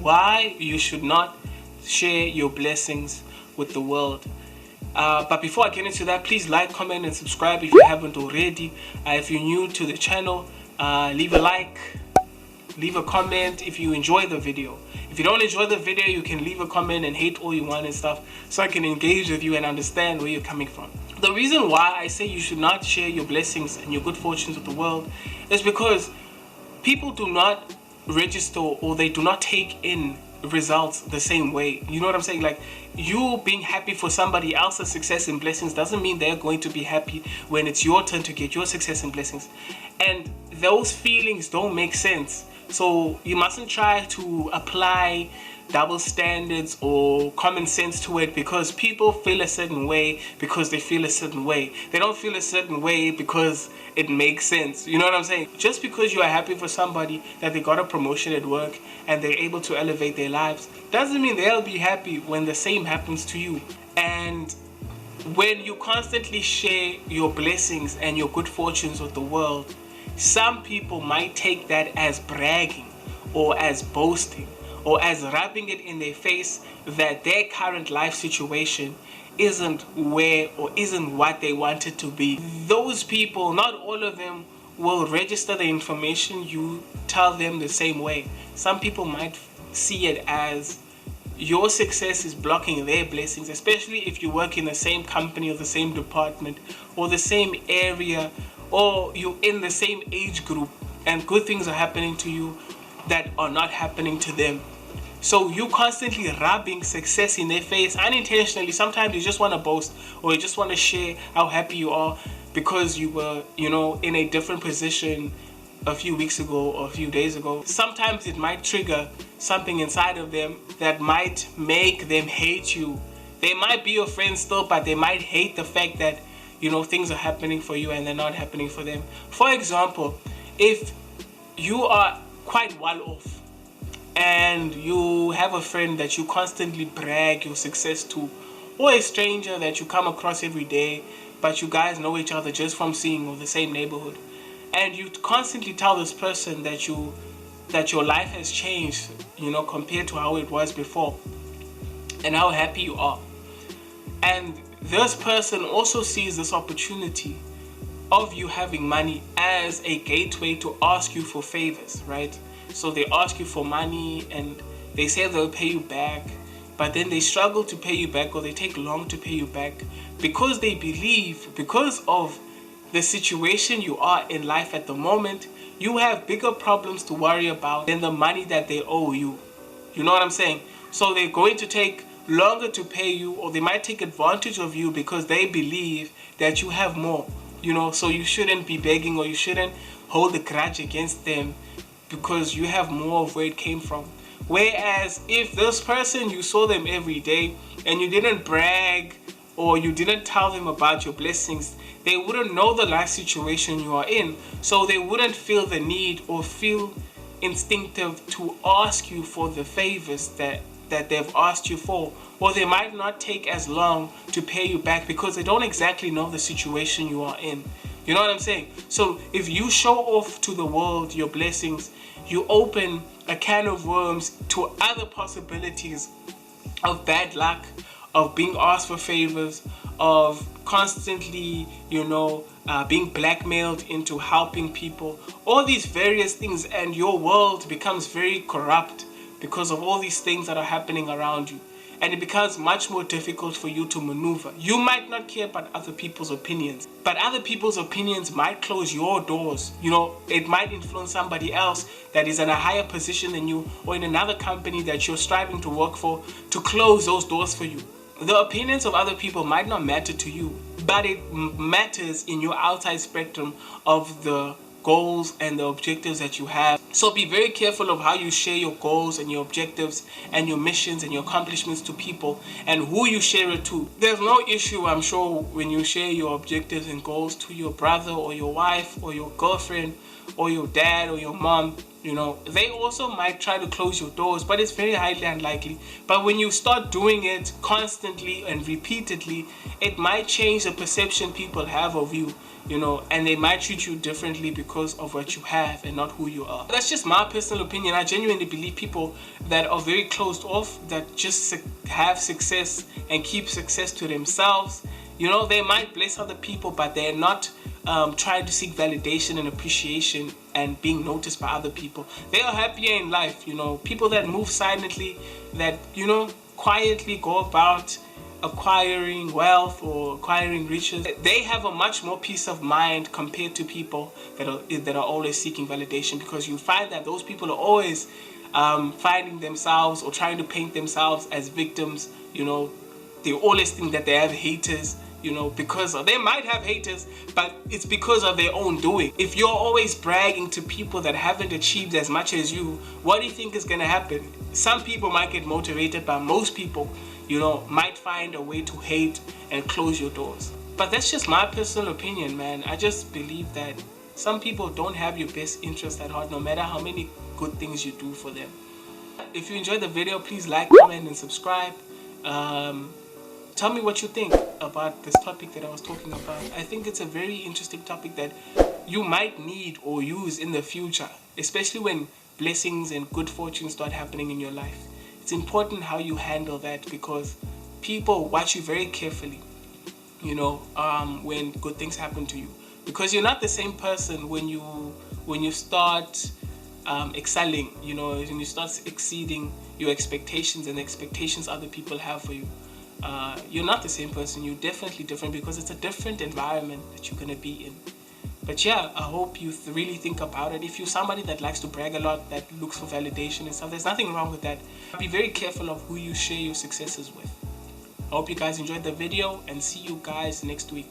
why you should not share your blessings with the world. But before I get into that, please like, comment, and subscribe if you haven't already. If you're new to the channel, leave a like, leave a comment if you enjoy the video. If you don't enjoy the video, you can leave a comment and hate all you want and stuff, so I can engage with you and understand where you're coming from. The reason why I say you should not share your blessings and your good fortunes with the world is because people do not register, or they do not take in results the same way. You know what I'm saying? Like, you being happy for somebody else's success and blessings doesn't mean they're going to be happy when it's your turn to get your success and blessings. And those feelings don't make sense. So you mustn't try to apply double standards or common sense to it, because people feel a certain way because they feel a certain way. They don't feel a certain way because it makes sense. You know what I'm saying? Just because you are happy for somebody that they got a promotion at work and they're able to elevate their lives doesn't mean they'll be happy when the same happens to you. And when you constantly share your blessings and your good fortunes with the world, some people might take that as bragging or as boasting, or as rubbing it in their face that their current life situation isn't where or isn't what they want it to be. Those people, not all of them, will register the information you tell them the same way. Some people might see it as your success is blocking their blessings, especially if you work in the same company or the same department or the same area, or you're in the same age group and good things are happening to you that are not happening to them. So you constantly rubbing success in their face unintentionally. Sometimes you just want to boast, or you just want to share how happy you are because you were, in a different position a few weeks ago or a few days ago. Sometimes it might trigger something inside of them that might make them hate you. They might be your friends still, but they might hate the fact that, things are happening for you and they're not happening for them. For example, if you are quite well off, and you have a friend that you constantly brag your success to, or a stranger that you come across every day, but you guys know each other just from seeing or the same neighborhood, and you constantly tell this person that your life has changed, compared to how it was before, and how happy you are. And this person also sees this opportunity of you having money as a gateway to ask you for favors, right? So they ask you for money and they say they'll pay you back, but then they struggle to pay you back, or they take long to pay you back, because they believe, because of the situation you are in life at the moment, you have bigger problems to worry about than the money that they owe you. You know what I'm saying? So they're going to take longer to pay you, or they might take advantage of you because they believe that you have more, so you shouldn't be begging, or you shouldn't hold a grudge against them because you have more of where it came from. Whereas if this person, you saw them every day and you didn't brag or you didn't tell them about your blessings, they wouldn't know the life situation you are in, so they wouldn't feel the need or feel instinctive to ask you for the favors that they've asked you for, or they might not take as long to pay you back because they don't exactly know the situation you are in. You know what I'm saying? So if you show off to the world your blessings, you open a can of worms to other possibilities of bad luck, of being asked for favors, of constantly, being blackmailed into helping people, all these various things, and your world becomes very corrupt because of all these things that are happening around you. And it becomes much more difficult for you to maneuver. You might not care about other people's opinions, but other people's opinions might close your doors. It might influence somebody else that is in a higher position than you, or in another company that you're striving to work for, to close those doors for you. The opinions of other people might not matter to you, but it matters in your outside spectrum of the goals and the objectives that you have. So be very careful of how you share your goals and your objectives and your missions and your accomplishments to people, and who you share it to. There's no issue, I'm sure, when you share your objectives and goals to your brother or your wife or your girlfriend or your dad or your mom. You know, they also might try to close your doors, but it's very highly unlikely. But when you start doing it constantly and repeatedly, it might change the perception people have of you, you know, and they might treat you differently because of what you have and not who you are. That's just my personal opinion. I genuinely believe people that are very closed off, that just have success and keep success to themselves, you know, they might bless other people, but they're not trying to seek validation and appreciation and being noticed by other people. They are happier in life, you know. People that move silently, that, you know, quietly go about acquiring wealth or acquiring riches, they have a much more peace of mind compared to people that are always seeking validation, because you find that those people are always finding themselves or trying to paint themselves as victims. You know, they always think that they have haters, you know, because they might have haters, but it's because of their own doing. If you're always bragging to people that haven't achieved as much as you, what do you think is going to happen? Some people might get motivated, but most people, you know, might find a way to hate and close your doors. But that's just my personal opinion, man. I just believe that some people don't have your best interest at heart, no matter how many good things you do for them. If you enjoyed the video, please like, comment, and subscribe. Tell me what you think about this topic that I was talking about. I think it's a very interesting topic that you might need or use in the future, especially when blessings and good fortune start happening in your life. It's important how you handle that, because people watch you very carefully, you know, when good things happen to you, because you're not the same person when you start excelling, you know, when you start exceeding your expectations and the expectations other people have for you. You're not the same person. You're definitely different, because it's a different environment that you're going to be in. But yeah, I hope you really think about it. If you're somebody that likes to brag a lot, that looks for validation and stuff, there's nothing wrong with that. Be very careful of who you share your successes with. I hope you guys enjoyed the video, and see you guys next week.